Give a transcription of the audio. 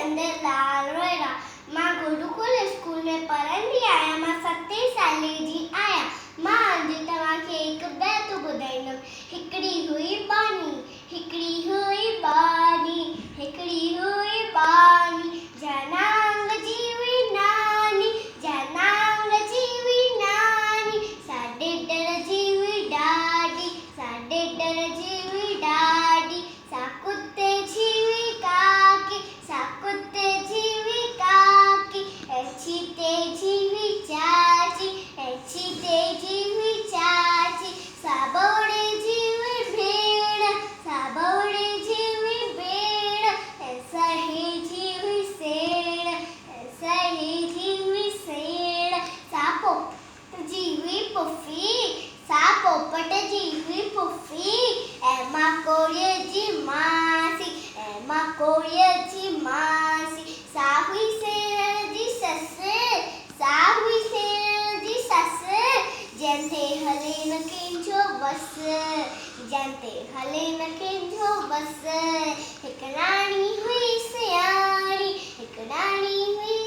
अंदर लाल रोया। मां गुरुकुल स्कूल में पढ़ंदी आहियां। मां 7 साले जी आहियां। मां अॼु तव्हांखे हिकु बैत ॿुधाईंदमि। हिकिड़ी हुई बानी, हिकिड़ी हुई बानी, हिकिड़ी हुई बानी, जनांग जी हुई नानी, जनांग जी हुई नानी, साढे डर जी हुई ॾाॾी, साढे डर जी हुई ॾाॾी, सा कुत्ते जी हुई काकी, सा कुत्ते जी हुई काकी, ऐची तेजी हुई चाची, ऐची तेजी हुई चाची, सा बौड़े जी हुई भेण, सा बौड़े जी हुई भेण, ऐसा ही जी हुई सेण, ऐसा ही जी हुई सेण, सा पोपट जी हुई पुफी, सा पोपट जी हुई पुफी, ऐ मां कोड़ीअ जी मासी, ऐ मां कोड़ीअ जी मासी, सा हुई सेण जी ससु, सा हुई सेण जी ससु, जंहिंते हले न कंहिंजो बस, जंहिंते हले न कंहिंजो बस। हिकु राणी हुई सियाणी, हिकु राणी हुई